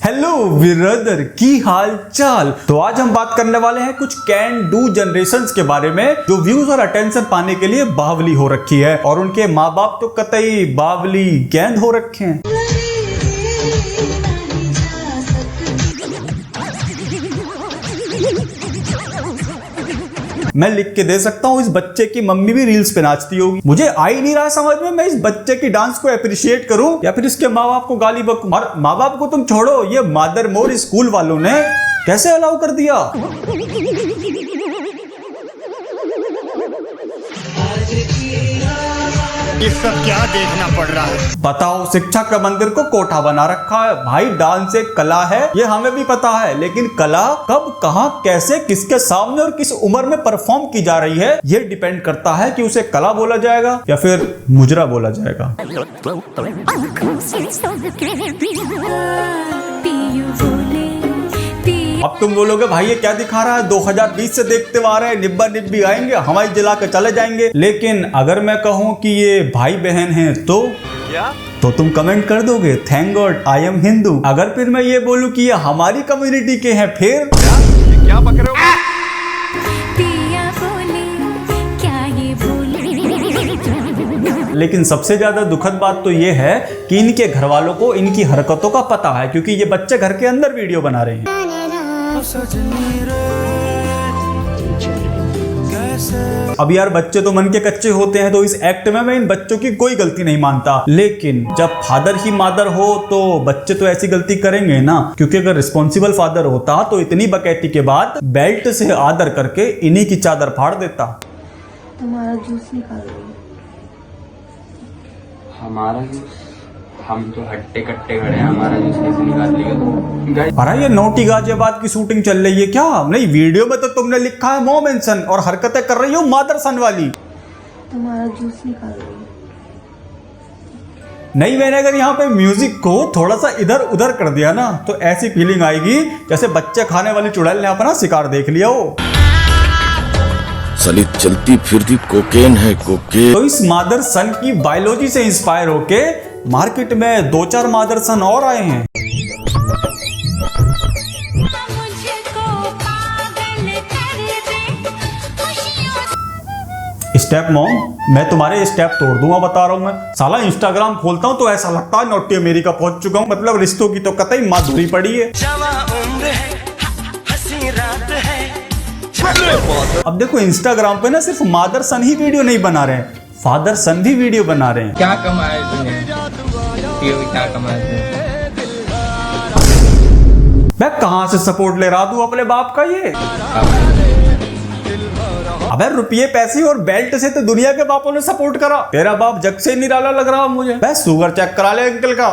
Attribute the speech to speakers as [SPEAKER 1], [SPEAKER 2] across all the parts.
[SPEAKER 1] Hello brother, की हाल चाल। तो आज हम बात करने वाले हैं कुछ कैन डू जनरेशंस के बारे में जो व्यूज और अटेंशन पाने के लिए बावली हो रखी है और उनके माँ बाप तो कतई बावली गेंद हो रखे हैं। मैं लिख के दे सकता हूँ इस बच्चे की मम्मी भी रील्स पे नाचती होगी। मुझे आ ही नहीं रहा समझ में मैं इस बच्चे की डांस को अप्रिशिएट करूं या फिर इसके माँ बाप को गाली बकूं। और माँ बाप को तुम छोड़ो, ये मदर मोर स्कूल वालों ने कैसे अलाउ कर दिया।
[SPEAKER 2] ये सब क्या देखना पड़ रहा है।
[SPEAKER 1] बताओ, शिक्षा का मंदिर को कोठा बना रखा है। भाई डांस एक कला है, ये हमें भी पता है, लेकिन कला कब, कहां, कैसे, किसके सामने और किस उम्र में परफॉर्म की जा रही है, ये डिपेंड करता है कि उसे कला बोला जाएगा या फिर मुजरा बोला जाएगा। अब तुम बोलोगे भाई ये क्या दिखा रहा है, 2020 से देखते आ रहे हैं, निब्बा निब्बी आएंगे, हवाई जला के चले जाएंगे। लेकिन अगर मैं कहूं कि ये भाई बहन हैं तो
[SPEAKER 2] क्या?
[SPEAKER 1] तो तुम कमेंट कर दोगे thank God I am Hindu. अगर फिर मैं ये बोलूं कि ये हमारी कम्युनिटी के हैं फिर
[SPEAKER 2] क्या पक रहे हो?
[SPEAKER 1] लेकिन सबसे ज्यादा दुखद बात तो ये है कि इनके घर वालों को इनकी हरकतों का पता है, क्योंकि ये बच्चे घर के अंदर वीडियो बना रहे हैं। अब यार बच्चे तो मन के कच्चे होते हैं, तो इस एक्ट में मैं इन बच्चों की कोई गलती नहीं मानता। लेकिन जब फादर ही मादर हो तो बच्चे तो ऐसी गलती करेंगे ना, क्योंकि अगर रिस्पॉन्सिबल फादर होता तो इतनी बकैती के बाद बेल्ट से आदर करके इन्हीं की चादर फाड़ देता।
[SPEAKER 3] हमारा जूस निकाल दो।
[SPEAKER 4] हमारा जूस? हम तो हट्टे कट्टे खड़े हैं, हमारा जूस कैसे निकाल लिया?
[SPEAKER 1] अरे ये नोटी गाजियाबाद की शूटिंग चल रही है क्या? नहीं, वीडियो में तो तुमने लिखा है मॉम एंड सन और हरकतें कर रही हो मदर सन वाली।
[SPEAKER 3] हमारा जूस निकाल दो।
[SPEAKER 1] नहीं, मैंने अगर यहाँ पे म्यूजिक को थोड़ा सा इधर उधर कर दिया ना तो ऐसी फीलिंग आएगी जैसे बच्चे खाने वाली चुड़ैल ने अपना शिकार देख लिया हो।
[SPEAKER 5] सली चलती फिरती कोकेन है कोकेन।
[SPEAKER 1] तो इस मादर सन की बायोलॉजी से इंस्पायर होके मार्केट में 2-4 मादर सन और आए हैं। स्टेप मॉम, मैं तुम्हारे स्टेप तोड़ दूंगा, बता रहा हूं मैं। साला इंस्टाग्राम खोलता हूं तो ऐसा लगता है नॉटी अमेरिका पहुंच चुका हूं। मतलब रिश्तों की तो कतई माधुरी पड़ी है। अब देखो इंस्टाग्राम पे ना सिर्फ मादर सन ही वीडियो नहीं बना रहे हैं, फादर सन भी वीडियो बना रहे हैं।
[SPEAKER 4] क्या कमाया तूने? क्या कमाया तूने?
[SPEAKER 1] मैं कहां से सपोर्ट ले रहा हूं अपने बाप का ये? अबे रुपये पैसे और बेल्ट से तो दुनिया के बापों ने सपोर्ट करा। तेरा बाप जग से निराला लग रहा मुझे। बस शुगर चेक करा ले अंकल का,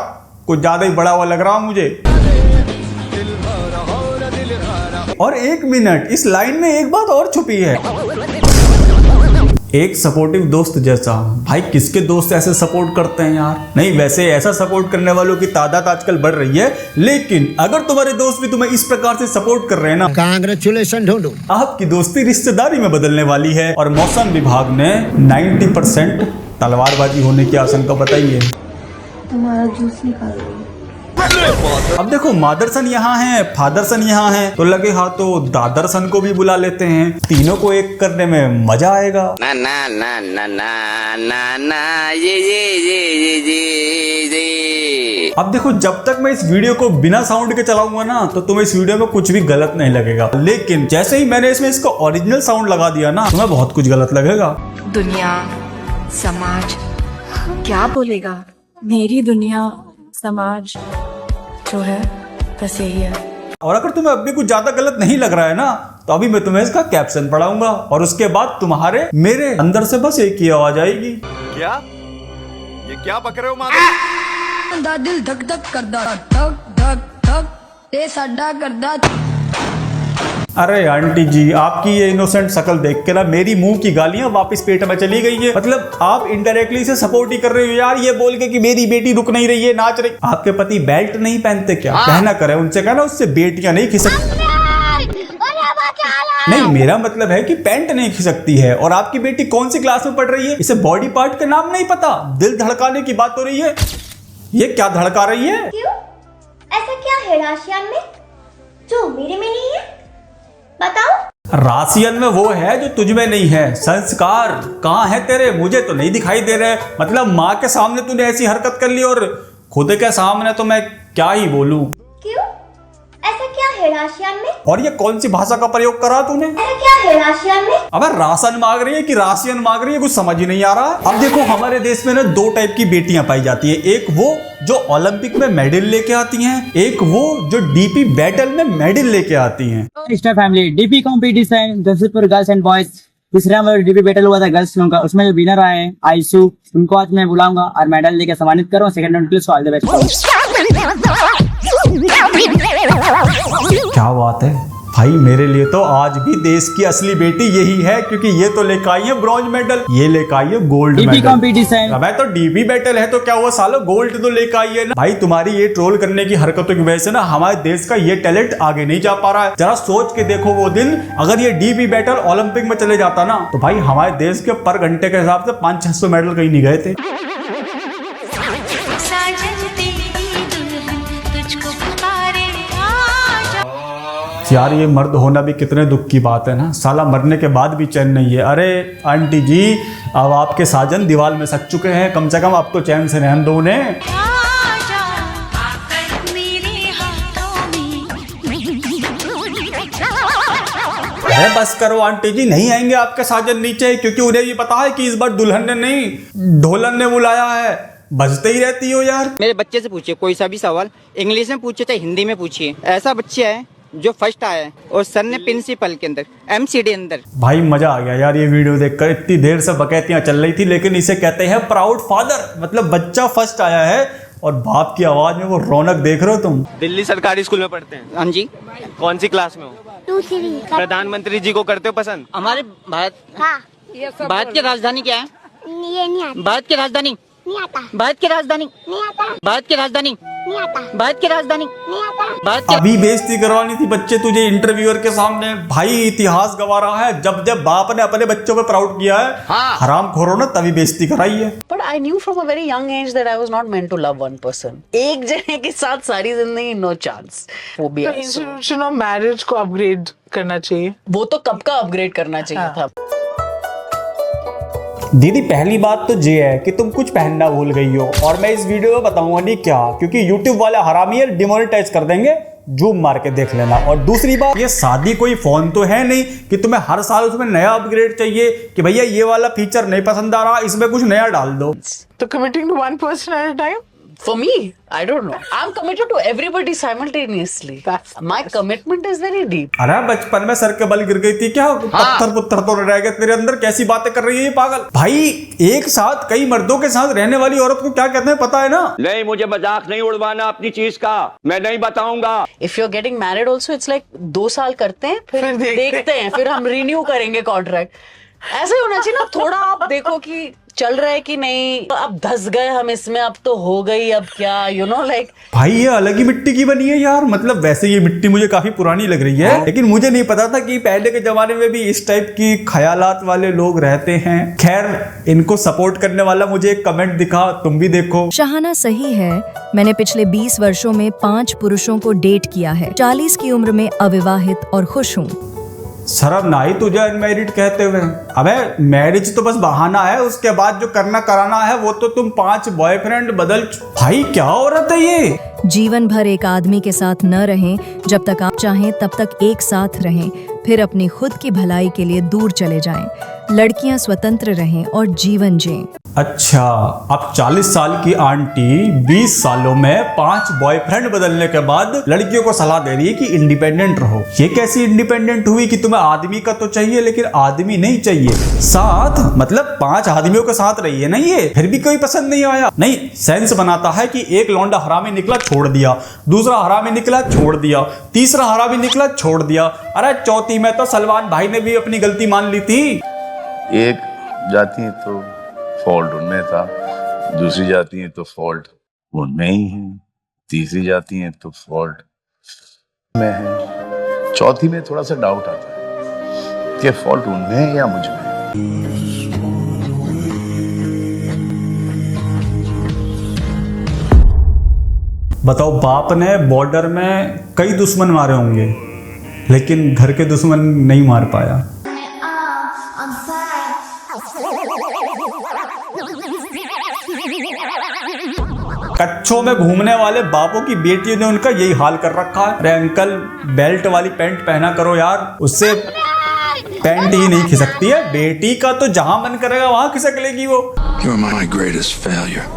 [SPEAKER 1] कुछ ज्यादा ही बड़ा हुआ लग रहा मुझे। और 1 मिनट, इस लाइन में एक बात और छुपी है। एक सपोर्टिव दोस्त जैसा। भाई किसके दोस्त ऐसे सपोर्ट करते हैं यार? नहीं, वैसे ऐसा सपोर्ट करने वालों की तादाद आजकल बढ़ रही है, लेकिन अगर तुम्हारे दोस्त भी तुम्हें इस प्रकार से सपोर्ट कर रहे हैं ना,
[SPEAKER 2] कांग्रेचुलेशन ढूंढो।
[SPEAKER 1] आपकी दोस्ती रिश्तेदारी में बदलने वाली है। और मौसम विभाग ने 90% तलवारबाजी होने की आशंका बताई है।
[SPEAKER 3] हमारा जूस निकाल दो।
[SPEAKER 1] अब देखो मादर सन यहाँ है, फादर सन यहाँ है, तो लगे हाथों दादर सन को भी बुला लेते हैं। तीनों को एक करने में मजा आएगा।
[SPEAKER 5] ना ना ना ना ना ना ना ये।
[SPEAKER 1] अब देखो जब तक मैं इस वीडियो को बिना साउंड के चलाऊंगा ना तो तुम्हें इस वीडियो में कुछ भी गलत नहीं लगेगा, लेकिन जैसे ही मैंने इसमें इसका ओरिजिनल साउंड लगा दिया ना तुम्हें बहुत कुछ गलत लगेगा।
[SPEAKER 6] दुनिया, समाज क्या बोलेगा? मेरी दुनिया, समाज जो है बस यही है।
[SPEAKER 1] और अगर तुम्हें अब भी कुछ ज्यादा गलत नहीं लग रहा है ना तो अभी मैं तुम्हें इसका कैप्शन पढ़ाऊंगा और उसके बाद तुम्हारे मेरे अंदर से बस एक ही आवाज आएगी।
[SPEAKER 2] क्या? ये क्या पक रहे हो माता?
[SPEAKER 3] दिल धक धक करदा, धक धक धक ते साडा करदा।
[SPEAKER 1] अरे आंटी जी, आपकी ये इनोसेंट शक्ल देख के ना मेरी मुंह की गालियां वापस पेट में चली गई है। मतलब आप इनडायरेक्टली इसे सपोर्ट ही कर रहे हो यार, ये बोल के कि मेरी बेटी रुक नहीं रही है, नाच रही। आपके पति बेल्ट नहीं पहनते क्या? कहना करे उनसे, कहना उससे बेटियां नहीं खिसकती। नहीं, मेरा मतलब है कि पैंट नहीं खिसकती है। और आपकी बेटी कौन सी क्लास में पढ़ रही है? इसे बॉडी पार्ट के नाम नहीं पता, दिल धड़काने की बात हो रही है। ये क्या धड़का रही है?
[SPEAKER 7] ऐसा क्या है राशियान में जो मेरे में नहीं है? बताओ।
[SPEAKER 1] राशियन में वो है जो तुझ में नहीं है। संस्कार कहाँ है तेरे? मुझे तो नहीं दिखाई दे रहे। मतलब माँ के सामने तूने ऐसी हरकत कर ली और खुद के सामने तो मैं क्या ही बोलूं।
[SPEAKER 7] क्यों? ऐसा क्या है राशियान में?
[SPEAKER 1] और ये कौन सी भाषा का प्रयोग करा तूने?
[SPEAKER 7] ऐसा क्या है राशियान में?
[SPEAKER 1] अब राशन मांग रही है कि राशियन मांग रही है, कुछ समझ ही नहीं आ रहा। अब देखो हमारे देश में ना दो टाइप की बेटियां पाई जाती है। एक वो जो ओलंपिक में मेडल लेके आती हैं, एक वो जो डीपी बैटल में मेडल लेके आती हैं।
[SPEAKER 8] Star family DP competition Jamshedpur girls and boys तीसरा डीपी बैटल हुआ था गर्ल्स लोगों का, उसमें जो विनर आए हैं आयशु, उनको आज मैं बुलाऊंगा और मेडल देकर सम्मानित करूँ। सेकंड राउंड के लिए ऑल द बेस्ट।
[SPEAKER 1] क्या बात है भाई, मेरे लिए तो आज भी देश की असली बेटी यही है, क्योंकि ये तो लेकर आई है ब्रॉन्ज मेडल, ये लेकर आई है गोल्ड
[SPEAKER 8] डीपी
[SPEAKER 1] मेडल।
[SPEAKER 8] कॉम्पिटिशन
[SPEAKER 1] अब तो डीपी बैटल है तो क्या हुआ सालो, गोल्ड तो लेकर आई है ना। भाई तुम्हारी ये ट्रोल करने की हरकतों की वजह से ना हमारे देश का ये टैलेंट आगे नहीं जा पा रहा है। जरा सोच के देखो वो दिन अगर ये डीपी बैटल ओलंपिक में चले जाता ना तो भाई हमारे देश के पर घंटे के हिसाब से 500-600 मेडल कहीं नहीं गए थे। यार ये मर्द होना भी कितने दुख की बात है ना, साला मरने के बाद भी चैन नहीं है। अरे आंटी जी अब आपके साजन दीवार में सट चुके हैं, कम से कम अब तो चैन से रहने दो उन्हें। अरे बस करो आंटी जी, नहीं आएंगे आपके साजन नीचे, क्योंकि उन्हें भी पता है कि इस बार दुल्हन ने नहीं ढोलन ने बुलाया है। बजते ही रहती हो यार।
[SPEAKER 9] मेरे बच्चे से पूछिए कोई सा भी सवाल, इंग्लिश में पूछिए चाहे हिंदी में पूछिए। ऐसा बच्चा है जो फर्स्ट आया है और सर ने प्रिंसिपल के अंदर एमसीडी अंदर।
[SPEAKER 1] भाई मजा आ गया यार ये वीडियो देखकर। इतनी देर से बकैतियां चल रही थी, लेकिन इसे कहते हैं प्राउड फादर। मतलब बच्चा फर्स्ट आया है और बाप की आवाज में वो रौनक देख रहे हो तुम।
[SPEAKER 10] दिल्ली सरकारी स्कूल में पढ़ते हैं?
[SPEAKER 9] हाँ जी।
[SPEAKER 10] कौन सी क्लास में हो?
[SPEAKER 7] 2-3।
[SPEAKER 10] प्रधानमंत्री जी को करते हो पसंद?
[SPEAKER 9] हमारे भारत की राजधानी क्या है?
[SPEAKER 7] ये नहीं आता।
[SPEAKER 9] भारत की राजधानी
[SPEAKER 7] नहीं आता।
[SPEAKER 9] भारत की राजधानी
[SPEAKER 7] नहीं आता।
[SPEAKER 9] भारत की राजधानी
[SPEAKER 7] नहीं आता।
[SPEAKER 9] भारत की राजधानी
[SPEAKER 7] नहीं आता।
[SPEAKER 9] भारत की
[SPEAKER 1] अभी बेइज्जती करवानी थी बच्चे तुझे इंटरव्यूअर के सामने। भाई इतिहास गवा रहा है, जब जब बाप ने अपने बच्चों पे प्राउड किया है,
[SPEAKER 9] हाँ।
[SPEAKER 1] हराम खोरो ना तभी बेइज्जती कराई है।
[SPEAKER 11] But I knew from a very young age that I was not meant to love one person. एक जने के साथ सारी जिंदगी no chance. Phobia.
[SPEAKER 12] Institution of marriage को अपग्रेड करना चाहिए।
[SPEAKER 11] वो तो कब का अपग्रेड करना चाहिए था।
[SPEAKER 1] दीदी पहली बात तो ये है कि तुम कुछ पहनना भूल गई हो, और मैं इस वीडियो में बताऊंगा नहीं क्या, क्योंकि YouTube वाले हरामी है डिमोनेटाइज कर देंगे, जूम मार के देख लेना। और दूसरी बात, ये शादी कोई फोन तो है नहीं कि तुम्हें हर साल उसमें नया अपग्रेड चाहिए कि भैया ये वाला फीचर नहीं पसंद आ रहा, इसमें कुछ नया डाल दो।
[SPEAKER 12] तो committing to one person at a time?
[SPEAKER 11] For me, I don't know. I'm committed to everybody simultaneously. My commitment is very deep.
[SPEAKER 1] अरे बचपन में सर के बल गिर गई थी क्या? पत्थर पुत्थर तो रह गए तेरे अंदर, कैसी बातें कर रही है ये पागल। भाई एक साथ कई मर्दों के साथ रहने वाली औरत को क्या कहते हैं पता है ना?
[SPEAKER 10] नहीं, मुझे मजाक नहीं उड़वाना अपनी चीज का, मैं नहीं बताऊंगा।
[SPEAKER 11] If you're getting married also, it's like 2 साल करते हैं फिर देखते हैं, फिर हम रिन्यू करेंगे कॉन्ट्रैक्ट। ऐसे ही होना चाहिए ना, थोड़ा आप देखो कि चल रहा है कि नहीं, अब धस गए हम इसमें, अब तो हो गई, अब क्या यू नो लाइक।
[SPEAKER 1] भाई ये अलग ही मिट्टी की बनी है यार। मतलब वैसे ये मिट्टी मुझे काफी पुरानी लग रही है, लेकिन मुझे नहीं पता था कि पहले के जमाने में भी इस टाइप की ख्यालात वाले लोग रहते हैं। खैर इनको सपोर्ट करने वाला मुझे एक कमेंट दिखा, तुम भी देखो।
[SPEAKER 13] शाहाना सही है, मैंने पिछले 20 वर्षों में 5 पुरुषों को डेट किया है। 40 की उम्र में अविवाहित और खुश हूँ।
[SPEAKER 1] शर्म ना आई तुझे अनमैरिड कहते हुए? अबे मैरिज तो बस बहाना है, उसके बाद जो करना कराना है वो तो तुम 5 बॉयफ्रेंड बदल। भाई क्या औरत है ये?
[SPEAKER 13] जीवन भर एक आदमी के साथ न रहें, जब तक आप चाहें तब तक एक साथ रहें, फिर अपनी खुद की भलाई के लिए दूर चले जाएं। लड़कियां स्वतंत्र रहें और जीवन जिएं।
[SPEAKER 1] अच्छा, अब 40 साल की आंटी 20 सालों में 5 बॉयफ्रेंड बदलने के बाद लड़कियों को सलाह दे रही है कि इंडिपेंडेंट रहो। ये कैसी इंडिपेंडेंट हुई कि तुम्हें आदमी का तो चाहिए लेकिन आदमी नहीं चाहिए साथ? मतलब 5 आदमियों के साथ रही है ना ये, फिर भी कोई पसंद नहीं आया। नहीं, सेंस बनाता है कि एक लौंडा हरामी निकला छोड़ दिया, दूसरा हरामी निकला छोड़ दिया, तीसरा हरामी निकला छोड़ दिया। अरे चौथी में तो सलमान भाई ने भी अपनी गलती मान ली थी।
[SPEAKER 14] एक जाती है तो फॉल्ट उनमें था, दूसरी जाती है तो फॉल्ट उनमें ही है, तीसरी जाती है तो फॉल्ट में है, चौथी में थोड़ा सा डाउट आता है कि फॉल्ट उनमें है या मुझ में।
[SPEAKER 1] बताओ, बाप ने बॉर्डर में कई दुश्मन मारे होंगे लेकिन घर के दुश्मन नहीं मार पाया। कच्छों में घूमने वाले बापों की बेटियों ने उनका यही हाल कर रखा है। अरे अंकल, बेल्ट वाली पैंट पहना करो यार, उससे पैंट ही नहीं खिसकती है। बेटी का तो जहां मन करेगा वहां खिसक लेगी वो।
[SPEAKER 2] You're my greatest failure.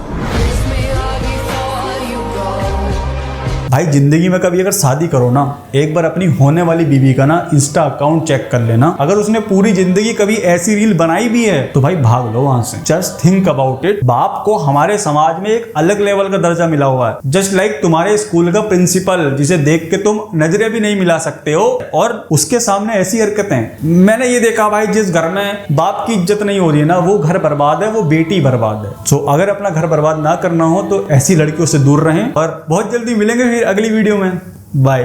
[SPEAKER 1] भाई जिंदगी में कभी अगर शादी करो ना, एक बार अपनी होने वाली बीवी का ना इंस्टा अकाउंट चेक कर लेना। अगर उसने पूरी जिंदगी कभी ऐसी रील बनाई भी है तो भाई भाग लो वहां से। Just think about it. बाप को हमारे समाज में एक अलग लेवल का दर्जा मिला हुआ है। जस्ट लाइक तुम्हारे स्कूल का प्रिंसिपल, जिसे देख के तुम नजरें भी नहीं मिला सकते हो, और उसके सामने ऐसी हरकतें। मैंने ये देखा भाई, जिस घर में बाप की इज्जत नहीं हो रही है ना, वो घर बर्बाद है, वो बेटी बर्बाद है। सो अगर अपना घर बर्बाद ना करना हो तो ऐसी लड़कियों से दूर रहें। और बहुत जल्दी मिलेंगे फिर अगली वीडियो में। बाय।